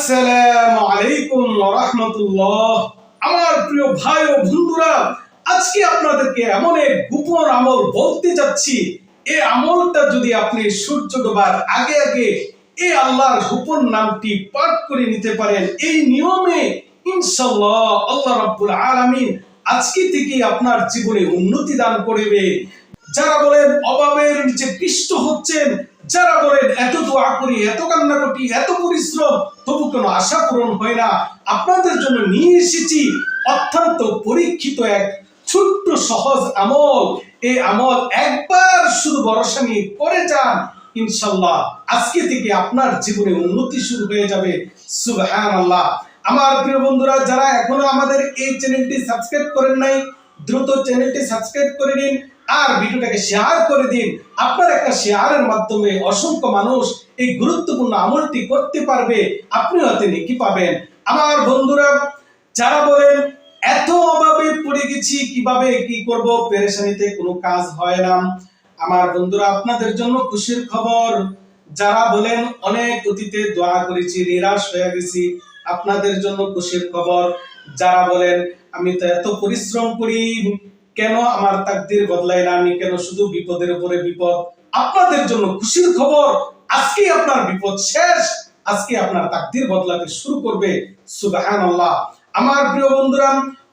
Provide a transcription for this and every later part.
আসসালামু আলাইকুম ওয়া রাহমাতুল্লাহ। আমার প্রিয় ভাই ও বন্ধুরা, আজকে আপনাদেরকে এমন এক গোপন আমল বলতে যাচ্ছি। এই আমলটা যদি আপনি সূর্য ডোবার আগে আগে এই আল্লাহর গোপন নামটি পাঠ করে নিতে পারেন, এই নিয়মে ইনশাআল্লাহ আল্লাহ রাব্বুল আলামিন আজকে থেকে আপনার জীবনে উন্নতি দান করবে। যারা বলেন অভাবের নিচে পিষ্ট হচ্ছেন, যারা বলেন এত দোয়া করি, এত কান্না করি, এত পরিশ্রম, তবু কোনো আশা পূরণ হয় না, আপনাদের জন্য নিয়ে এসেছি অত্যন্ত পরীক্ষিত এক ছোট্ট সহজ আমল। এই আমল একবার শুধু ভরসা নিয়ে করে যান, ইনশাআল্লাহ আজকে থেকে আপনার জীবনে উন্নতি শুরু হয়ে যাবে। সুবহানাল্লাহ। আমার প্রিয় বন্ধুরা, যারা এখনো আমাদের এই চ্যানেলটি সাবস্ক্রাইব করেন নাই, দ্রুত চ্যানেলটি সাবস্ক্রাইব করে নিন আর ভিডিওটাকে শেয়ার করে দিন। আপনার একটা শেয়ারের মাধ্যমে অসংখ্য মানুষ এই গুরুত্বপূর্ণ আমলটি করতে পারবে, আপনি হাতে নেকি পাবেন। আমার বন্ধুরা, যারা বলেন এত অভাবে পড়ে গেছি, কিভাবে কি করব, পেরেশানিতে কোনো কাজ হয় না, আমার বন্ধুরা আপনাদের জন্য খুশির খবর। যারা বলেন অনেক অতীতে দোয়া করেছি, নিরাশ হয়ে গেছি, আপনাদের জন্য খুশির খবর। যারা বলেন আমি তো এত পরিশ্রম করি, কেন আমার তাকদীর বদলায় না, আমি কেন শুধু বিপদের উপরে বিপদ, আপনাদের জন্য খুশির খবর। আজকে আপনার বিপদ শেষ, আজকে আপনার তাকদীর বদলাতে শুরু করবে। সুবহানাল্লাহ। আমার প্রিয় বন্ধুরা,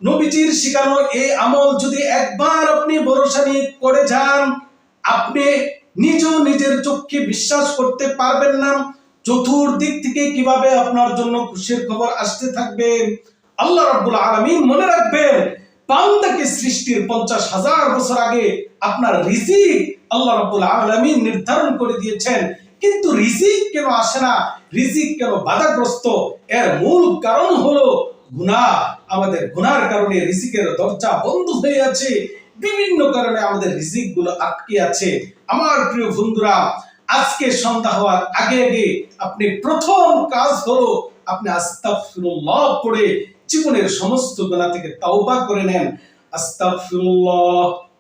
নবীজির শিখানো এই আমল যদি একবার আপনি ভরসা নিয়ে করে যান, আপনি নিজের চোখকে বিশ্বাস করতে পারবেন না চতুর্দিক থেকে কিভাবে আপনার জন্য খুশির খবর আসতে থাকবে। আল্লাহ রাব্বুল আলামিন মনে রাখবেন, বান্দাকে সৃষ্টির 50,000 বছর আগে আপনার রিজিক আল্লাহ রাব্বুল আলামিন নির্ধারণ করে দিয়েছেন, কিন্তু রিজিক কেন আসে না, রিজিক কেন বাধাগ্রস্ত? এর মূল কারণ হলো গুনাহ। আমাদের গুনাহর কারণে রিজিকের দরজা বন্ধ হয়ে আছে, বিভিন্ন কারণে আমাদের রিজিক গুলো আটকে আছে। আমার প্রিয় বন্ধুরা, আজকে সন্ধ্যা হওয়ার আগে আগে আপনি প্রথম কাজ হলো আপনি আস্তাগফিরুল্লাহ পড়ে জীবনের সমস্ত গুনাহ থেকে তাওবা করে নেন। আস্তাগফিরুল্লাহ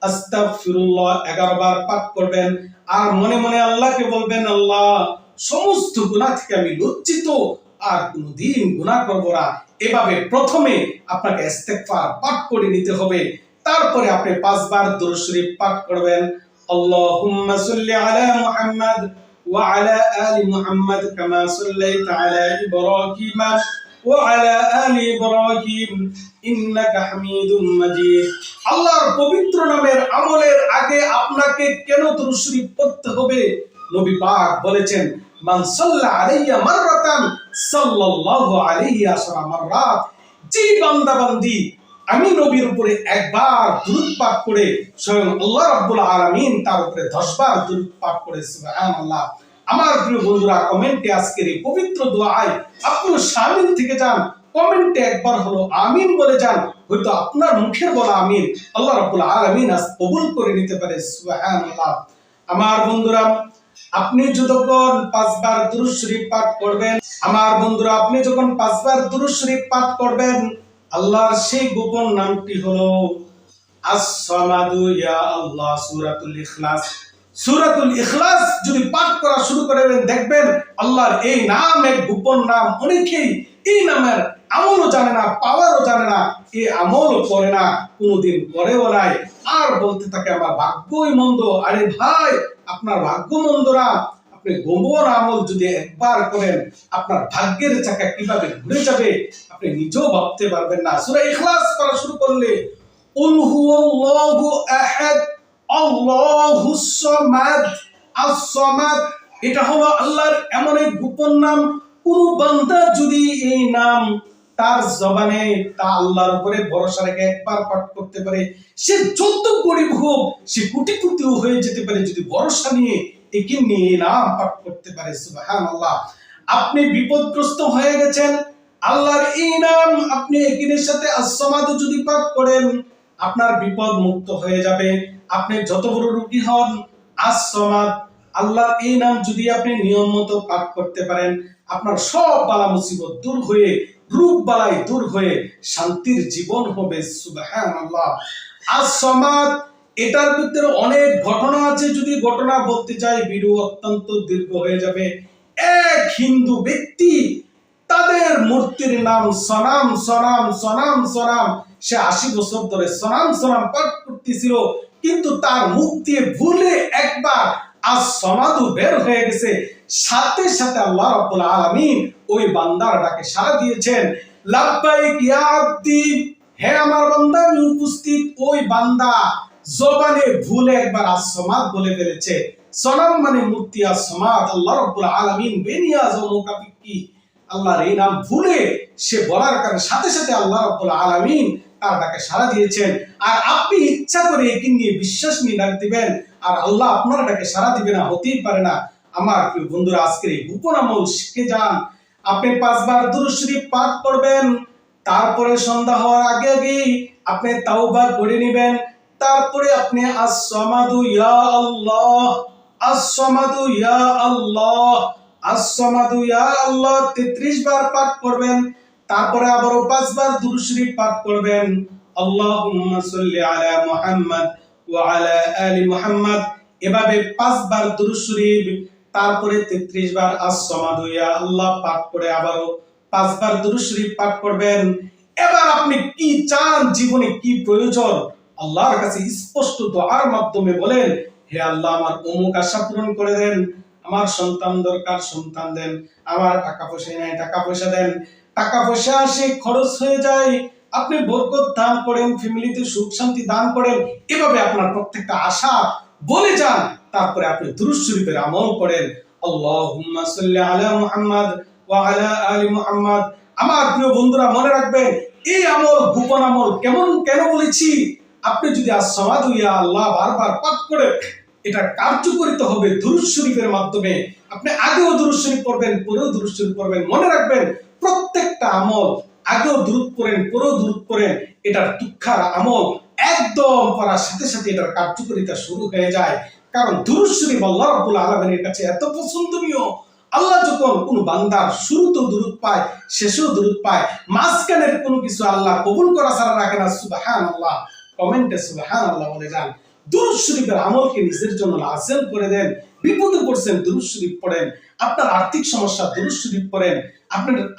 আস্তাগফিরুল্লাহ 11 বার পাঠ করবেন আর মনে মনে আল্লাহকে বলবেন, আল্লাহ সমস্ত গুনাহ থেকে আমি লজ্জিত, আর কোনোদিন গুনাহ করব না। এভাবে প্রথমে আপনাকে ইস্তেগফার পাঠ করে নিতে হবে। তারপরে আপনি 5 বার দুরূদ শরীফ পাঠ করবেন। আল্লাহুম্মা সাল্লি আলা মুহাম্মাদ ওয়া আলা আলি মুহাম্মাদ কামা সাল্লাইতা আলা ইব্রাহিম ওয়া আলা আলি ইব্রাহিম ইন্নাকা হামিদুম মাজিদ। আল্লাহর পবিত্র নামের আমলের আগে আপনাকে কেন দুরূদ শরীফ পড়তে হবে? নবী পাক বলেছেন, মান সাল্লা আলাইয়া মাররাতান সাল্লাল্লাহু আলাইহি আশরা মাররাত। যে বান্দা বান্দি আমি নবীর উপরে একবার দুরূদ পাঠ করে, স্বয়ং আল্লাহ রাব্বুল আলামিন তার উপরে 10 বার দুরূদ পাঠ করে। সুবহানাল্লাহ। আমার প্রিয় বন্ধুরা, কমেন্টে আজকের এই পবিত্র দোয়ায় আপনিও শামিল থেকে যান। কমেন্টে একবার হলো আমিন বলে যান, হয়তো আপনার মুখের বলা আমিন আল্লাহ রাব্বুল আলামিন আজ কবুল করে নিতে পারে। সুবহানাল্লাহ। আমার বন্ধুরা, আপনি যখন 5 বার দুরূদ শরীফ পাঠ করবেন, আমার বন্ধুরা আপনি যখন 5 বার দুরূদ শরীফ পাঠ করবেন, আল্লাহর সেই গোপন নামটি হলো আস-সামাদু ইয়া আল্লাহ। সূরাতুল ইখলাস, সূরাতুল ইখলাস যদি পাঠ করা শুরু করবেন, দেখবেন আল্লাহর এই নাম এক গোপন নাম। অনেকেই এই নামের আমলও জানে না, পাওয়ারও জানে না, এই আমলও করে না, কোনোদিন করেও নাই, আর বলতে থাকে আমার ভাগ্যই মন্দ। আরে ভাই, আপনার ভাগ্য মন্দ না, আপনি গোপন আমল যদি একবার করেন, আপনার ভাগ্যের চাকা কিভাবে ঘুরে যাবে আপনি নিজেও ভাবতে পারবেন না। সূরা ইখলাস পড়া শুরু করলে কুল হুয়াল্লাহু আহাদ আল্লাহুস সামাদ। আস-সামাদ এটা হলো আল্লাহর এমন এক গোপন নাম। কোন বান্দা যদি এই নাম তার জবানে, তা আল্লাহর উপরে ভরসা রেখে একবার পাঠ করতে পারে, সে যত গরিব হোক, সে কোটিপতিও হয়ে যেতে পারে, যদি ভরসা নিয়ে একে নিয়ে নাম পাঠ করতে পারে। সুবহানাল্লাহ। আপনি বিপদগ্রস্ত হয়ে গেছেন, আল্লাহর এই নাম আপনি একিনের সাথে আস-সামাদ যদি পাঠ করেন, আপনার বিপদ মুক্ত হয়ে যাবে। আপনি যত বড় রোগী হন, আস-সামাদ আল্লাহর এই নাম যদি আপনি নিয়ম মতো পাঠ করতে পারেন, আপনার সব বালা মুসিবত দূর হয়ে, রোগ বালাই দূর হয়ে শান্তির জীবন হবে। সুবহানাল্লাহ। আস-সামাদ এটার ভিতরে অনেক ঘটনা আছে, যদি ঘটনা বলতে চাই ভিডিও অত্যন্ত দীর্ঘ হয়ে যাবে। এক হিন্দু ব্যক্তি তাদের মূর্তির নাম সনাম সনাম সনাম সনাম, সে 80 বছর ধরে সনাম সনাম পাঠ করতেছিল, কিন্তু তার মুখ দিয়ে ভুলে একবার as-সামাদু বের হয়ে গেছে। সাথে সাথে আল্লাহ রাব্বুল আলামিন ওই বান্দার ডাকে সাড়া দিয়েছেন, লাব্বাইক ইয়া আব্দি, হে আমার বান্দা আমি উপস্থিত। ওই বান্দা জবানে ভুলে একবার as-সামাদ বলে ফেলেছে। সনাম মানে মূর্তি, as-সামাদ আল্লাহ রাব্বুল আলামিন বেনিয়াজ ও মুকাফিকি, আল্লাহর এই নাম ভুলে সে বলার কারণে সাথে সাথে আল্লাহ রাব্বুল আলামিন তার ডাকে সাড়া দিয়েছেন। আর আপনি ইচ্ছা করে একে নিয়ে বিশ্বাস নিয়ে ডাক দিবেন আর আল্লাহ আপনার ডাকে সাড়া দিবে না, হতেই পারে না। আমার প্রিয় বন্ধুরা, আজকের এই গোপন আমল শিখে যান। আপনি 5 বার দুরূদ শরীফ পাঠ করবেন, তারপরে সন্ধ্যা হওয়ার আগে আগে আপনি তাওবা করে নেবেন। তারপরে আপনি as-সামাদু ইয়া আল্লাহ, as-সামাদু ইয়া আল্লাহ, as-সামাদু ইয়া আল্লাহ 33 বার পাঠ করবেন। তারপরে আবারও 5 বার দুরূদ শরীফ পাঠ করবেন, আল্লাহুম্মা সাল্লি আলা মুহাম্মদ ওয়া আলা আলি মুহাম্মদ, এভাবে 5 বার দুরূদ শরীফ, তারপরে 33 বার as-সামাদু ইয়া আল্লাহ পাঠ করে আবারও 5 বার দুরূদ শরীফ পাঠ করবেন। এবার আপনি কি চান, জীবনে কি প্রয়োজন, আল্লাহর কাছে স্পষ্ট দোয়ার মাধ্যমে বলেন, হে আল্লাহ আমার অমুক আশা পূরণ করে দেন, আমার সন্তান দরকার সন্তান দেন, আমার টাকা পয়সা নাই টাকা পয়সা দেন, টাকা পয়সা আসে খরচ হয়ে যায়, আপনি বরকত দান করেন, ফ্যামিলিতে সুখ শান্তি দান করেন। এভাবে আপনার প্রত্যেকটা আশা বলে যান। তারপরে আপনি দুরূদ শরীফের আমল করেন, আল্লাহুম্মা সাল্লি আলা মুহাম্মদ ওয়া আলা আলি মুহাম্মদ। আমার প্রিয় বন্ধুরা মনে রাখবেন, এই আমল গোপন আমল কেন বলেছি, আপনি যদি as-সামাদু ইয়া আল্লাহ বারবার পাঠ করেন, এটা কার্যকরিত হবে দুরূদ শরীফের মাধ্যমে। আপনি আগেও দুরূদ শরীফ পড়বেন, পরেও দুরূদ শরীফ পড়বেন। মনে রাখবেন, প্রত্যেকটা আমল আগেও দুরূদ পড়েন, পরেও দুরূদ পড়েন, এটার তুক্ষার আমল একদম পড়ার সাথে সাথে এটার কার্যকারিতা শুরু হয়ে যায়। কারণ দুরূদ শরীফ আল্লাহ রাব্বুল আলামিনের কাছে এত পছন্দনীয়। আল্লাহ যখন কোন বান্দার শুরুতেও দুরূদ পায়, শেষেও দুরূদ পায়, মাঝখানের কোনো কিছু আল্লাহ কবুল করা ছাড়া রাখে না। সুবহানাল্লাহ, কমেন্টে সুবহানাল্লাহ বলে যান। দুরূদ শরীফের আমলকে নিজের জন্য লাজিম করে দেন। বিপদে পড়ছেন, দুরূদ শরীফ পড়েন। আপনার আর্থিক সমস্যা, দুরূদ শরীফ পড়েন।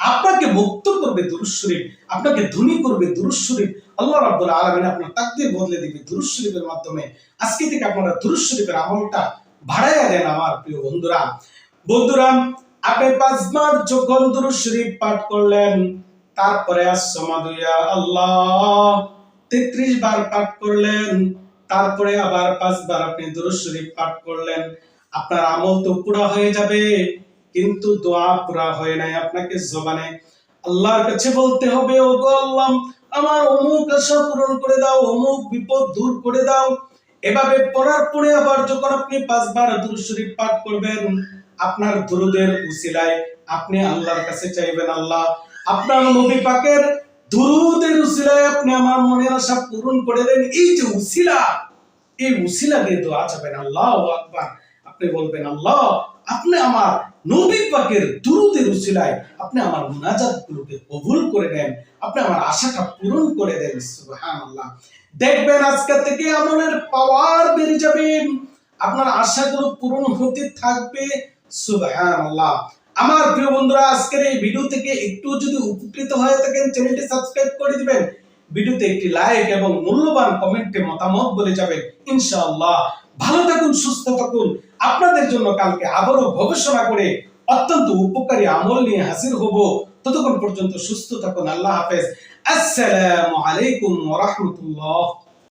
আপনাকে মুক্ত করবে দুরূদ শরীফ, আপনাকে ধনী করবে দুরূদ শরীফ। আল্লাহ রাব্বুল আলামিন আপনার তাকদীর বদলে দিবে দুরূদ শরীফের মাধ্যমে। আজকে থেকে আপনারা দুরূদ শরীফের আমলটা বাড়াইয়া দেন। আমার প্রিয় বন্ধুরা, আপনি 5 বার যখন দুরূদ শরীফ পাঠ করলেন, তারপরে as-সামাদু ইয়া আল্লাহ 33 বার পাঠ করলেন, তারপরে আবার 5 বার আপনি দুরূদ শরীফ পাঠ করলেন, আপনার আমল তো পুরা হয়ে যাবে, কিন্তু দোয়া পুরা হয় নাই। আপনাকে জবানে আল্লাহর কাছে বলতে হবে, ওগো আল্লাহ আমার অমুক আশা পূরণ করে দাও, অমুক বিপদ দূর করে দাও। এভাবে পড়ার পরে আবার যখন আপনি 5 বার দুরূদ শরীফ পাঠ করবেন, আপনার দুরুদের উসিলায় আপনি আল্লাহর কাছে চাইবেন, আল্লাহ আপনার নবী পাকের দুরুদের উসিলায় আপনি আমার মনের আশা পূরণ করে দেন। এই যে উসিলা, এই উসিলা দিয়ে দোয়া চাবেন। আল্লাহু আকবার। আপনি বলবেন, আল্লাহ আপনি আমার নবী পাকের দুরুদের উসিলায় আপনি আমার মুনাজাতগুলোকে কবুল করে নেন, আপনি আমার আশাটা পূরণ করে দেন। সুবহানাল্লাহ। দেখবেন আজকে থেকে আমলের পাওয়ার বেড়ে যাবে, আপনার আশাগুলো পূরণ হতে থাকবে। সুবহানাল্লাহ। আমার প্রিয় বন্ধুরা, আজকের এই ভিডিও থেকে একটু যদি উপকৃত হয়ে থাকেন, চ্যানেলটি সাবস্ক্রাইব করে দিবেন, ভিডিওতে একটি লাইক এবং মূল্যবান কমেন্টে মতামত বলে যাবেন। ইনশাআল্লাহ ভালো থাকুন, সুস্থ থাকুন। আপনাদের জন্য কালকে আবারও গবেষণা করে অত্যন্ত উপকারী আমল নিয়ে হাজির হব। ততক্ষণ পর্যন্ত সুস্থ থাকুন। আল্লাহ হাফেজ। আসসালামু আলাইকুম ওয়া রাহমাতুল্লাহ।